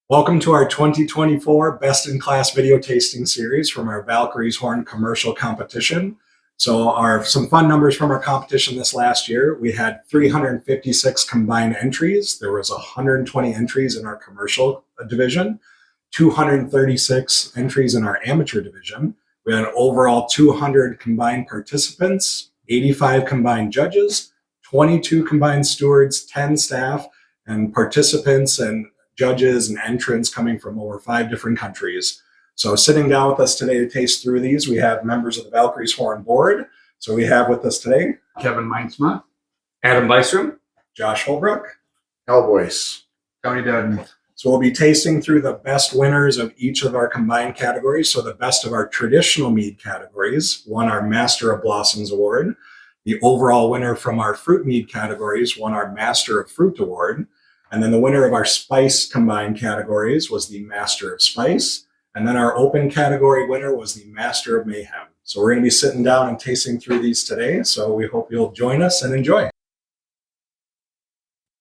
Welcome to our 2024 Best in Class video tasting series from our Valkyrie's Horn commercial competition. So some fun numbers from our competition this last year. We had 356 combined entries. There was 120 entries in our commercial division, 236 entries in our amateur division. We had overall 200 combined participants, 85 combined judges, 22 combined stewards, 10 staff, and participants and judges and entrants coming from over 5 different countries. So sitting down with us today to taste through these, we have members of the Valkyrie's Horn board. So we have with us today Kevin Meinsma, Adam Bystrom, Josh Holbrook, Hellboys, Tony Dudden. So we'll be tasting through the best winners of each of our combined categories. So the best of our traditional mead categories won our Master of Blossoms Award. The overall winner from our fruit mead categories won our Master of Fruit Award. And then the winner of our spice combined categories was the Master of Spice. And then our open category winner was the Master of Mayhem. So we're going to be sitting down and tasting through these today. So we hope you'll join us and enjoy.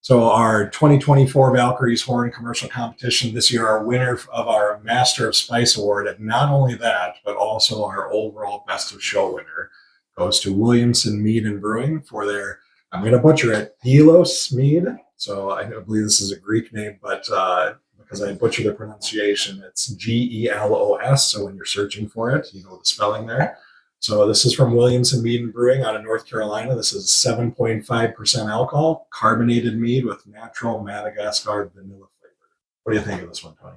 So our 2024 Valkyrie's Horn commercial competition this year, our winner of our Master of Spice Award, and not only that, but also our overall Best of Show winner goes to Williamson Mead and Brewing for their, I'm going to butcher it, Gelos Mead. So I believe this is a Greek name, but because I butchered the pronunciation, it's Gelos. So when you're searching for it, you know the spelling there. So this is from Williamson Mead and Brewing out of North Carolina. This is 7.5% alcohol, carbonated mead with natural Madagascar vanilla flavor. What do you think of this one, Tony?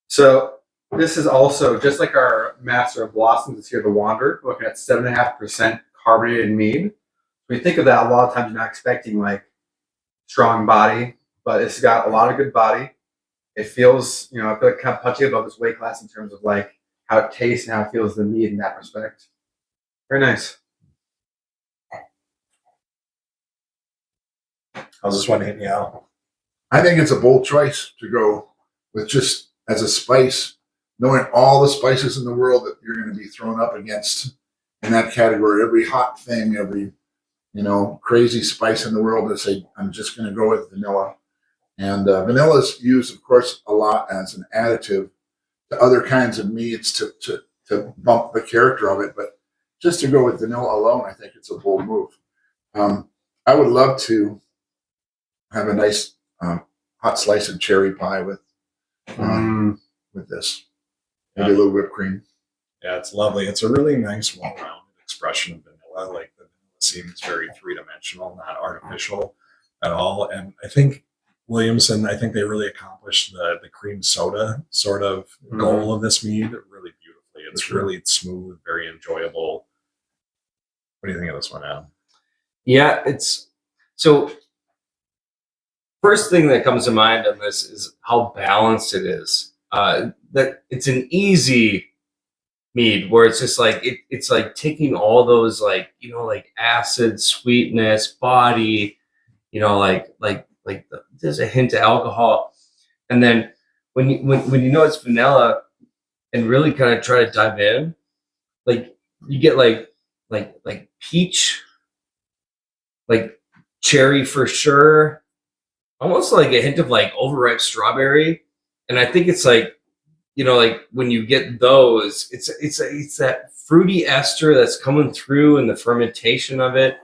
So this is also just like our Master of Blossoms. It's here, the Wander, looking at 7.5% carbonated mead. When you think of that, a lot of times you're not expecting like strong body, but it's got a lot of good body. It feels, I feel like kind of punchy about this weight class in terms of like how it tastes and how it feels the mead in that respect. Very nice. How's this one hitting you out? I think it's a bold choice to go with just as a spice, knowing all the spices in the world that you're going to be thrown up against in that category. Every hot thing, every, crazy spice in the world to say, I'm just going to go with vanilla. And vanilla is used, of course, a lot as an additive to other kinds of meads to bump the character of it. But just to go with vanilla alone, I think it's a bold move. I would love to have a nice hot slice of cherry pie with this. Maybe a little whipped cream. Yeah, it's lovely. It's a really nice, well-rounded expression of vanilla. Like the vanilla seems very three-dimensional, not artificial at all. And I think Williamson, they really accomplished the cream soda sort of goal of this mead really beautifully. It's really smooth, very enjoyable. What do you think of this one, Adam? Yeah, so first thing that comes to mind on this is how balanced it is. That it's an easy mead where it's just like it's like taking all those like acid, sweetness, body, there's a hint of alcohol, and then when you it's vanilla and really kind of try to dive in, like you get like peach, like cherry for sure, almost like a hint of like overripe strawberry. And I think it's like, like when you get those, it's that fruity ester that's coming through in the fermentation of it.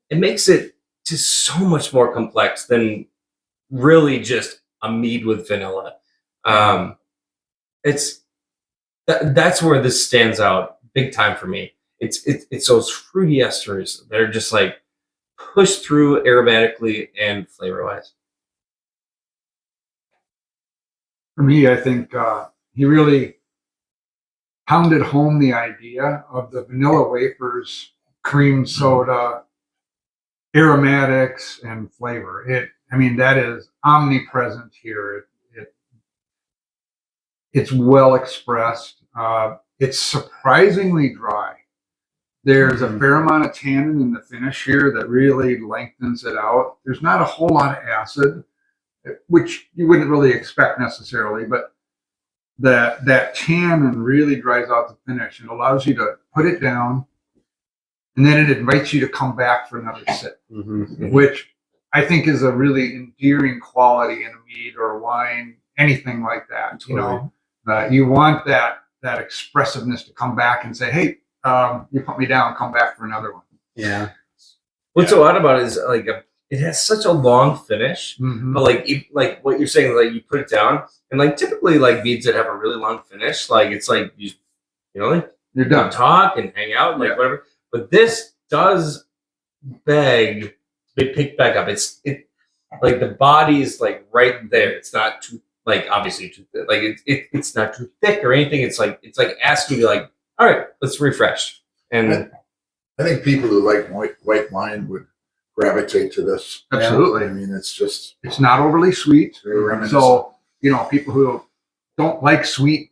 It makes it just so much more complex than really just a mead with vanilla. That's where this stands out big time for me. It's those fruity esters that are just like pushed through aromatically and flavor wise. For me, I think he really pounded home the idea of the vanilla wafers, cream soda, aromatics, and flavor. That is omnipresent here. It's well expressed. It's surprisingly dry. There's a fair amount of tannin in the finish here that really lengthens it out. There's not a whole lot of acid, which you wouldn't really expect necessarily, but that tannin really dries out the finish and allows you to put it down, and then it invites you to come back for another sip, which I think is a really endearing quality in a mead or a wine, anything like that. You know, you want that expressiveness to come back and say, "Hey, you put me down. Come back for another one." Yeah. What's so odd about it is like it has such a long finish, but like what you're saying, like you put it down, and like typically like meads that have a really long finish, like it's like you know, like You're done. talk and hang out, and like whatever. But this does beg to be picked back up. It like the body's like right there. It's not too like obviously too like it's not too thick or anything. It's like asking you like, all right, let's refresh. And I think people who like white wine would gravitate to this. Absolutely. I mean, it's not overly sweet. very reminiscent. So, you know, people who don't like sweet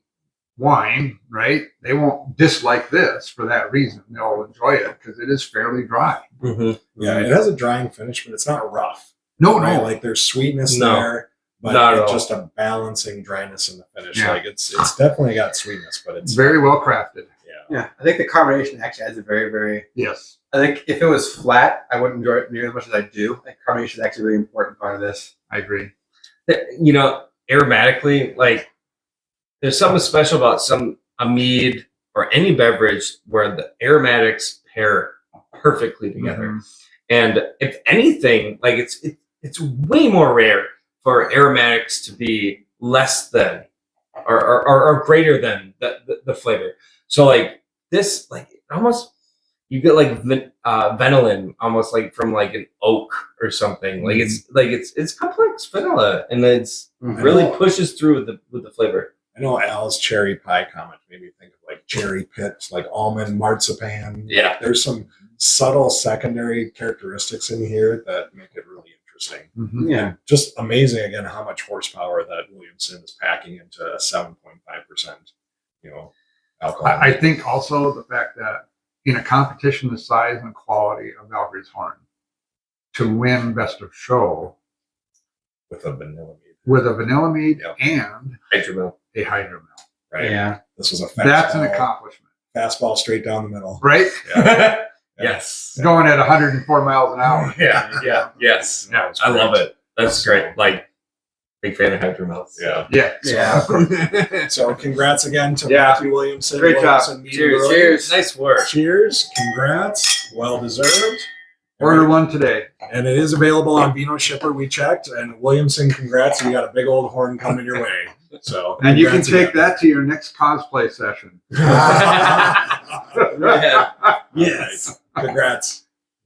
wine, right? They won't dislike this for that reason. They'll enjoy it because it is fairly dry. Yeah, it has a drying finish, but it's not rough. No, Right? no. Like there's sweetness No. there, but Not at it's all. just a balancing dryness in the finish. Yeah. Like it's definitely got sweetness, but It's it's very well crafted. Yeah. I think the carbonation actually adds a very, very. Yes. I think if it was flat, I wouldn't enjoy it near as much as I do. I think carbonation is actually a really important part of this. I agree. you know, aromatically, like there's something special about a mead or any beverage where the aromatics pair perfectly together. And if anything, like it's way more rare for aromatics to be less than or greater than the flavor. So like this, like almost you get like vanillin, almost like from like an oak or something. Like it's complex vanilla, and it's really pushes through with the flavor. I know Al's cherry pie comment made me think of like cherry pits, like almond marzipan. Yeah. There's some subtle secondary characteristics in here that make it really interesting. Yeah. Just amazing again how much horsepower that Williamson is packing into a 7.5%, alcohol. I think also the fact that in a competition the size and quality of Valkyrie's Horn, to win best of show with a vanilla mead. with a vanilla mead Yep. and Hydromel. a hydromel. Right. Yeah. This was a That's an fastball, accomplishment, fastball straight down the middle. right? Yeah. Yes. Going at 104 miles an hour. Yes. No, it's I great. love it. That's great. Like, big fan of hydromels. Yeah. Yeah. Yeah. So congrats again to Yeah. Matthew Williamson. Great job. Williamson Mead Cheers. Brewing. Cheers. Nice work. Cheers. Congrats. Well deserved. Order one today. And it is available on Vino Shipper. We checked. And Williamson, congrats. You got a big old horn coming your way. So And you can congrats take again. that to your next cosplay session. Yeah. Yes. Congrats.